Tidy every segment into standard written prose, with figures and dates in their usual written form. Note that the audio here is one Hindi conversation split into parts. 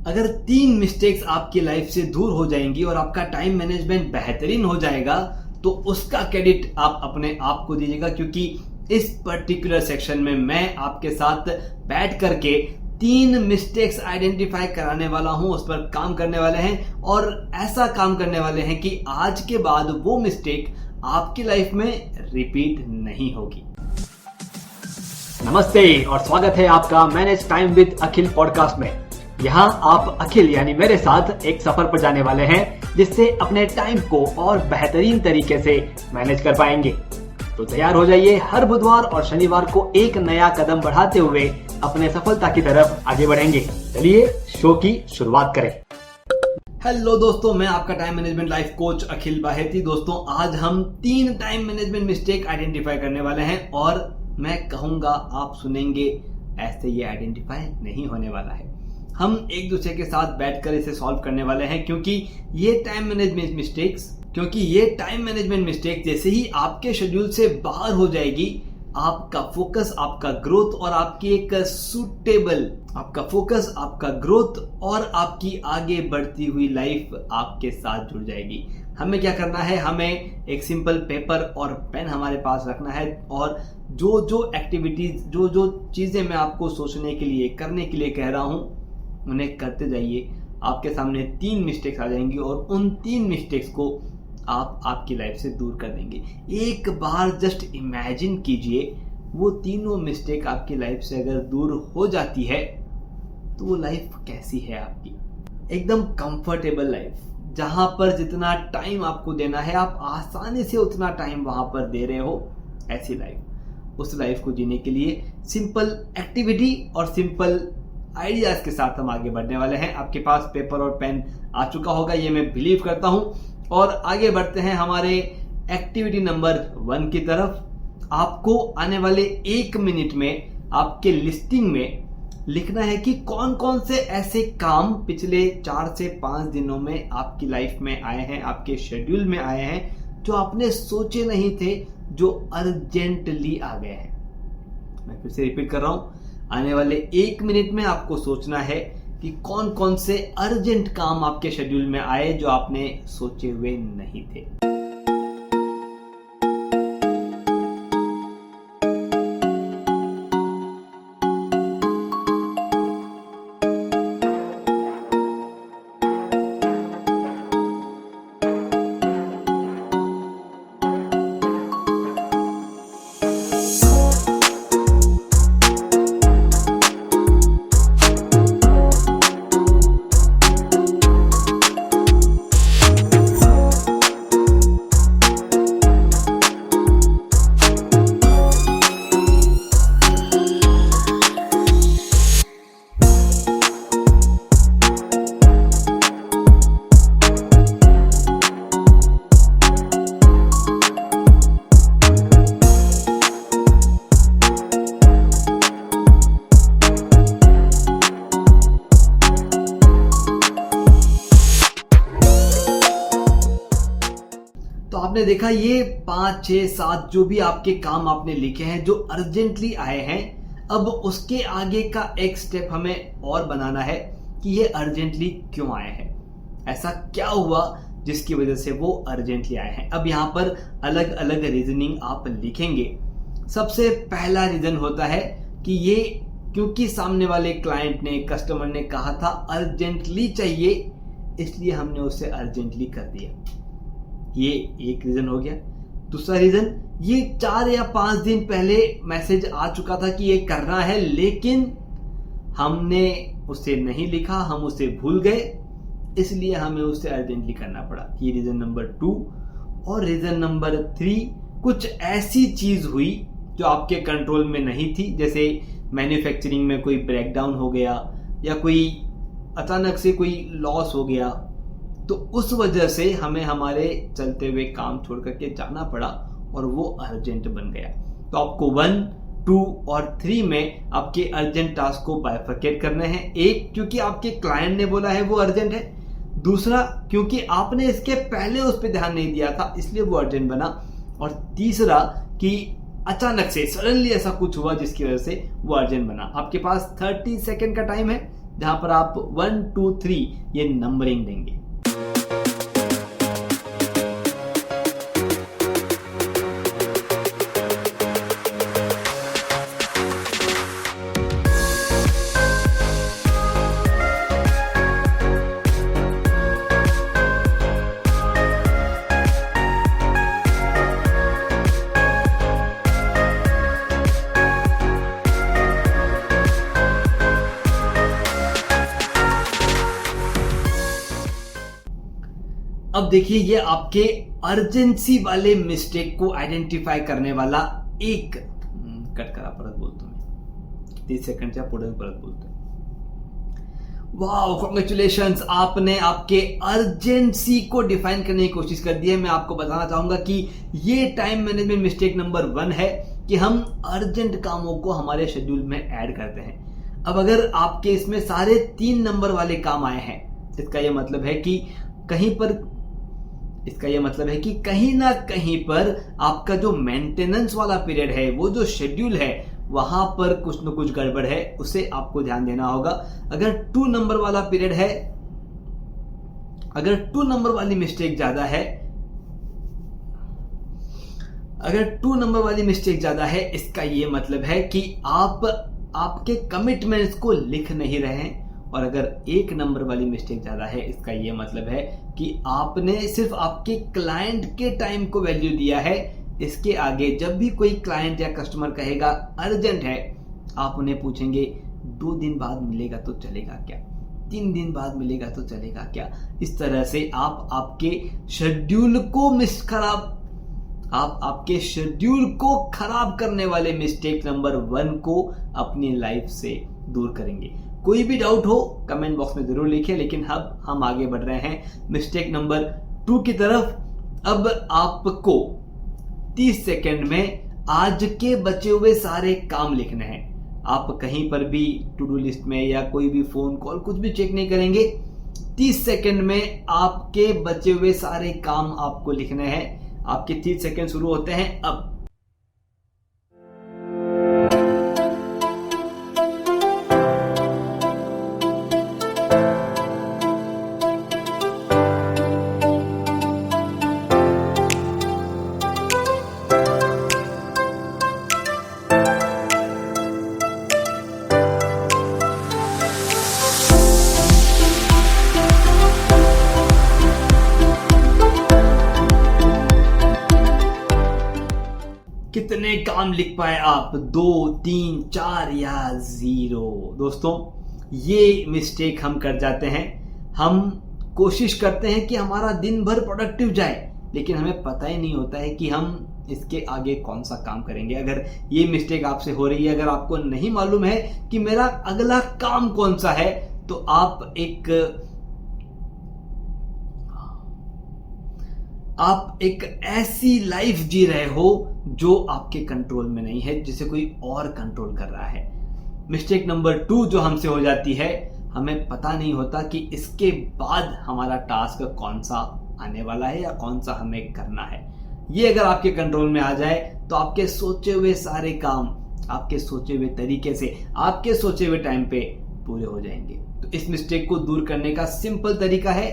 अगर 3 मिस्टेक्स आपकी लाइफ से दूर हो जाएंगी और आपका टाइम मैनेजमेंट बेहतरीन हो जाएगा तो उसका क्रेडिट आप अपने आप को दीजिएगा, क्योंकि इस पर्टिकुलर सेक्शन में मैं आपके साथ बैठ करके 3 मिस्टेक्स आइडेंटिफाई कराने वाला हूं, उस पर काम करने वाले हैं और ऐसा काम करने वाले हैं कि आज के बाद वो मिस्टेक आपकी लाइफ में रिपीट नहीं होगी। नमस्ते और स्वागत है आपका manage time with Akhil podcast में। यहाँ आप अखिल यानी मेरे साथ एक सफर पर जाने वाले हैं जिससे अपने टाइम को और बेहतरीन तरीके से मैनेज कर पाएंगे। तो तैयार हो जाइए, हर बुधवार और शनिवार को एक नया कदम बढ़ाते हुए अपने सफलता की तरफ आगे बढ़ेंगे। चलिए शो की शुरुआत करें। हेलो दोस्तों, मैं आपका टाइम मैनेजमेंट लाइफ कोच अखिल बाहेती। दोस्तों, आज हम 3 टाइम मैनेजमेंट मिस्टेक आइडेंटिफाई करने वाले हैं और मैं कहूंगा आप सुनेंगे ऐसे ये आइडेंटिफाई नहीं होने वाला है। हम एक दूसरे के साथ बैठकर इसे सॉल्व करने वाले हैं, क्योंकि ये टाइम मैनेजमेंट मिस्टेक जैसे ही आपके शेड्यूल से बाहर हो जाएगी, आपका फोकस, आपका ग्रोथ और आपकी एक सूटेबल आपका ग्रोथ और आपकी आगे बढ़ती हुई लाइफ आपके साथ जुड़ जाएगी। हमें क्या करना है, हमें एक सिंपल पेपर और पेन हमारे पास रखना है और जो एक्टिविटीज, जो चीजें मैं आपको सोचने के लिए, करने के लिए कह रहा हूं, उन्हें करते जाइए। आपके सामने 3 मिस्टेक्स आ जाएंगी और उन 3 मिस्टेक्स को आप आपकी लाइफ से दूर कर देंगे। एक बार जस्ट इमेजिन कीजिए, वो तीनों मिस्टेक आपकी लाइफ से अगर दूर हो जाती है तो वो लाइफ कैसी है आपकी? एकदम कंफर्टेबल लाइफ, जहां पर जितना टाइम आपको देना है आप आसानी से उतना टाइम वहां पर दे रहे हो। ऐसी लाइफ, उस लाइफ को जीने के लिए सिंपल एक्टिविटी और सिंपल आइडियाज के साथ हम आगे बढ़ने वाले हैं। आपके पास पेपर और पेन आ चुका होगा, ये मैं बिलीव करता हूं, और आगे बढ़ते हैं हमारे एक्टिविटी नंबर 1 की तरफ। आपको आने वाले 1 मिनट में आपके लिस्टिंग में लिखना है कि कौन कौन से ऐसे काम पिछले 4 से 5 दिनों में आपकी लाइफ में आए हैं, आपके शेड्यूल में आए हैं, जो आपने सोचे नहीं थे, जो अर्जेंटली आ गए हैं। मैं फिर से रिपीट कर रहा हूं, आने वाले 1 मिनट में आपको सोचना है कि कौन कौन से अर्जेंट काम आपके शेड्यूल में आए जो आपने सोचे हुए नहीं थे। तो आपने देखा ये 5, 6, 7 जो भी आपके काम आपने लिखे हैं जो अर्जेंटली आए हैं, अब उसके आगे का एक स्टेप हमें और बनाना है कि ये अर्जेंटली क्यों आए हैं, ऐसा क्या हुआ जिसकी वजह से वो अर्जेंटली आए हैं। अब यहाँ पर अलग अलग रीजनिंग आप लिखेंगे। सबसे पहला रीजन होता है कि ये क्योंकि सामने वाले क्लाइंट ने, कस्टमर ने कहा था अर्जेंटली चाहिए, इसलिए हमने उसे अर्जेंटली कर दिया। ये एक रीजन हो गया। दूसरा रीजन, ये 4 या 5 दिन पहले मैसेज आ चुका था कि ये करना है, लेकिन हमने उसे नहीं लिखा, हम उसे भूल गए, इसलिए हमें उसे अर्जेंटली करना पड़ा। ये रीजन नंबर 2। और रीजन नंबर 3, कुछ ऐसी चीज हुई जो आपके कंट्रोल में नहीं थी, जैसे मैन्युफैक्चरिंग में कोई ब्रेकडाउन हो गया या कोई अचानक से कोई लॉस हो गया, तो उस वजह से हमें हमारे चलते हुए काम छोड़ करके जाना पड़ा और वो अर्जेंट बन गया। तो आपको 1, 2 और 3 में आपके अर्जेंट टास्क को बाइफरकेट करने हैं। एक, क्योंकि आपके क्लाइंट ने बोला है वो अर्जेंट है। दूसरा, क्योंकि आपने इसके पहले उस पर ध्यान नहीं दिया था इसलिए वो अर्जेंट बना। और तीसरा कि अचानक से सडनली ऐसा कुछ हुआ जिसकी वजह से वो अर्जेंट बना। आपके पास 30 सेकंड का टाइम है, जहां पर आप 1 2 3 ये नंबरिंग देंगे। अब देखिए ये आपके अर्जेंसी वाले मिस्टेक को आइडेंटिफाई करने वाला एक कट करा परत बोलतो मी 30 सेकंडच्या पुढे परत बोलतोय। वाह, कॉन्ग्रेचुलेशंस, आपने आपके अर्जेंसी को डिफाइन करने की कोशिश कर दी है। मैं आपको बताना चाहूंगा कि ये टाइम मैनेजमेंट मिस्टेक नंबर 1 है कि हम अर्जेंट कामों को हमारे शेड्यूल में ऐड करते हैं। अब अगर आपके इसमें सारे 3 नंबर वाले काम आए हैं, इसका यह मतलब है कि कहीं ना कहीं पर आपका जो मेंटेनेंस वाला पीरियड है, वो जो शेड्यूल है, वहां पर कुछ न कुछ गड़बड़ है, उसे आपको ध्यान देना होगा। अगर 2 नंबर वाला पीरियड है, अगर 2 नंबर वाली मिस्टेक ज्यादा है, इसका यह मतलब है कि आप आपके कमिटमेंट्स को लिख नहीं रहे हैं। और अगर 1 नंबर वाली मिस्टेक ज्यादा है, इसका यह मतलब है कि आपने सिर्फ आपके क्लाइंट के टाइम को वैल्यू दिया है। इसके आगे जब भी कोई क्लाइंट या कस्टमर कहेगा अर्जेंट है, आप उन्हें पूछेंगे 2 दिन बाद मिलेगा तो चलेगा क्या, 3 दिन बाद मिलेगा तो चलेगा क्या। इस तरह से आप आपके शेड्यूल को खराब करने वाले मिस्टेक नंबर 1 को अपनी लाइफ से दूर करेंगे। कोई भी डाउट हो कमेंट बॉक्स में जरूर लिखिए, लेकिन अब हम आगे बढ़ रहे हैं मिस्टेक नंबर 2 की तरफ। अब आपको 30 सेकंड में आज के बचे हुए सारे काम लिखने हैं। आप कहीं पर भी टू डू लिस्ट में या कोई भी फोन कॉल कुछ भी चेक नहीं करेंगे। 30 सेकंड में आपके बचे हुए सारे काम आपको लिखने हैं। आपके 30 सेकंड शुरू होते हैं अब। कितने काम लिख पाए आप? 2, 3, 4 या 0? दोस्तों, ये मिस्टेक हम कर जाते हैं। हम कोशिश करते हैं कि हमारा दिन भर प्रोडक्टिव जाए, लेकिन हमें पता ही नहीं होता है कि हम इसके आगे कौन सा काम करेंगे। अगर ये मिस्टेक आपसे हो रही है, अगर आपको नहीं मालूम है कि मेरा अगला काम कौन सा है, तो आप एक ऐसी लाइफ जी रहे हो जो आपके कंट्रोल में नहीं है, जिसे कोई और कंट्रोल कर रहा है। मिस्टेक नंबर 2 जो हमसे हो जाती है, हमें पता नहीं होता कि इसके बाद हमारा टास्क कौन सा आने वाला है या कौन सा हमें करना है। ये अगर आपके कंट्रोल में आ जाए तो आपके सोचे हुए सारे काम आपके सोचे हुए तरीके से, आपके सोचे हुए टाइम पे पूरे हो जाएंगे। तो इस मिस्टेक को दूर करने का सिंपल तरीका है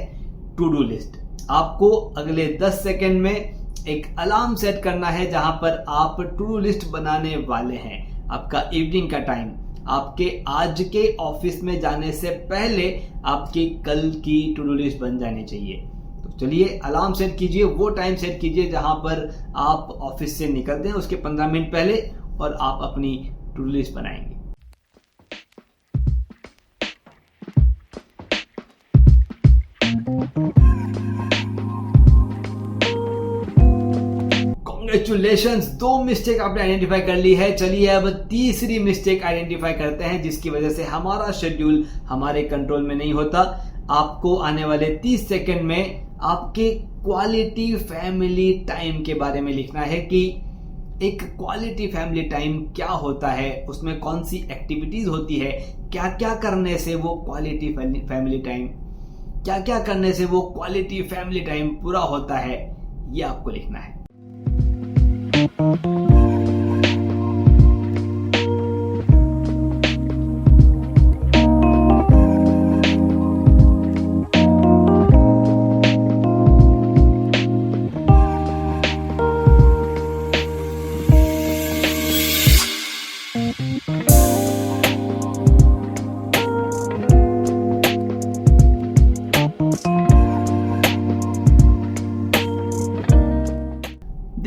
टू डू लिस्ट। आपको अगले 10 सेकंड में एक अलार्म सेट करना है, जहां पर आप टू डू लिस्ट बनाने वाले हैं। आपका इवनिंग का टाइम आपके आज के ऑफिस में जाने से पहले आपकी कल की टू डू लिस्ट बन जानी चाहिए। तो चलिए अलार्म सेट कीजिए, वो टाइम सेट कीजिए जहां पर आप ऑफिस से निकलते हैं उसके 15 मिनट पहले, और आप अपनी टू डू लिस्ट बनाएंगे। कॉन्ग्रेचुलेशंस, 2 मिस्टेक आपने आइडेंटिफाई कर ली है। चलिए अब तीसरी मिस्टेक आइडेंटिफाई करते हैं, जिसकी वजह से हमारा शेड्यूल हमारे कंट्रोल में नहीं होता। आपको आने वाले 30 सेकंड में आपके क्वालिटी फैमिली टाइम के बारे में लिखना है कि एक क्वालिटी फैमिली टाइम क्या होता है, उसमें कौन सी एक्टिविटीज होती है, क्या क्या करने से वो क्वालिटी फैमिली टाइम पूरा होता है, ये आपको लिखना है।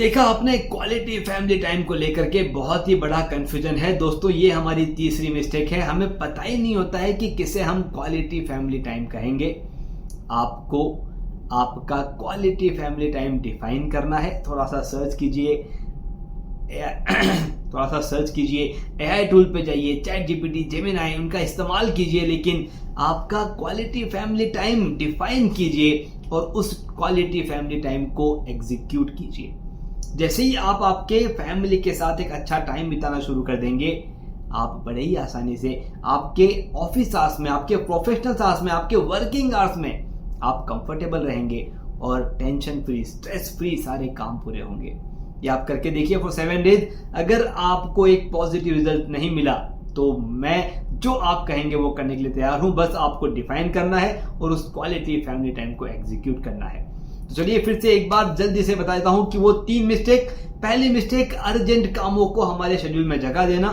देखा आपने, क्वालिटी फैमिली टाइम को लेकर के बहुत ही बड़ा कंफ्यूजन है दोस्तों। ये हमारी तीसरी मिस्टेक है, हमें पता ही नहीं होता है कि किसे हम क्वालिटी फैमिली टाइम कहेंगे। आपको आपका क्वालिटी फैमिली टाइम डिफाइन करना है। थोड़ा सा सर्च कीजिए, एआई टूल पे जाइए, चैट जीपीटी, जेमिनी, उनका इस्तेमाल कीजिए, लेकिन आपका क्वालिटी फैमिली टाइम डिफाइन कीजिए और उस क्वालिटी फैमिली टाइम को एग्जीक्यूट कीजिए। जैसे ही आप आपके फैमिली के साथ एक अच्छा टाइम बिताना शुरू कर देंगे, आप बड़े ही आसानी से आपके ऑफिस आवर्स में, आपके प्रोफेशनल आवर्स में, आपके वर्किंग आवर्स में आप कंफर्टेबल रहेंगे और टेंशन फ्री, स्ट्रेस फ्री सारे काम पूरे होंगे। ये आप करके देखिए फॉर 7 डेज। अगर आपको एक पॉजिटिव रिजल्ट नहीं मिला तो मैं जो आप कहेंगे वो करने के लिए तैयार हूं। बस आपको डिफाइन करना है और उस क्वालिटी फैमिली टाइम को एग्जीक्यूट करना है। तो चलिए फिर से एक बार जल्दी से बता देता हूं कि वो 3 मिस्टेक। पहली मिस्टेक, अर्जेंट कामों को हमारे शेड्यूल में जगह देना।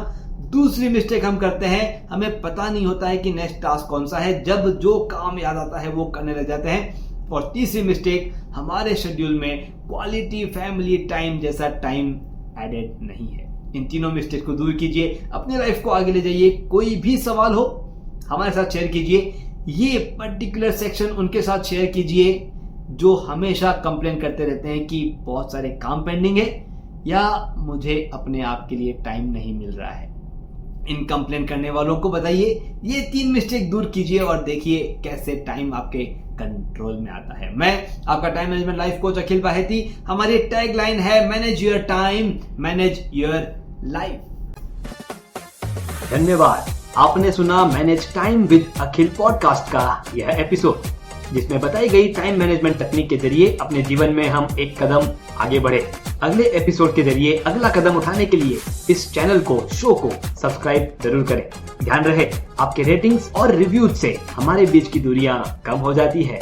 दूसरी मिस्टेक हम करते हैं, हमें पता नहीं होता है कि नेक्स्ट टास्क कौन सा है, जब जो काम याद आता है वो करने लग जाते हैं। और तीसरी मिस्टेक, हमारे शेड्यूल में क्वालिटी फैमिली टाइम जैसा टाइम एडेड नहीं है। इन तीनों मिस्टेक को दूर कीजिए, अपनी लाइफ को आगे ले जाइए। कोई भी सवाल हो हमारे साथ शेयर कीजिए। ये पर्टिकुलर सेक्शन उनके साथ शेयर कीजिए जो हमेशा कंप्लेन करते रहते हैं कि बहुत सारे काम पेंडिंग है या मुझे अपने आप के लिए टाइम नहीं मिल रहा है। इन कंप्लेन करने वालों को बताइए, ये 3 मिस्टेक दूर कीजिए और देखिए कैसे टाइम आपके कंट्रोल में आता है। मैं आपका टाइम मैनेजमेंट लाइफ कोच अखिल बाहेती। हमारी टैग लाइन है manage your time, manage your life. धन्यवाद। आपने सुना manage time with Akhil podcast का यह एपिसोड, जिसमें बताई गई टाइम मैनेजमेंट तकनीक के जरिए अपने जीवन में हम एक कदम आगे बढ़े। अगले एपिसोड के जरिए अगला कदम उठाने के लिए इस चैनल को, शो को सब्सक्राइब जरूर करें। ध्यान रहे, आपके रेटिंग्स और रिव्यूज से हमारे बीच की दूरियां कम हो जाती है।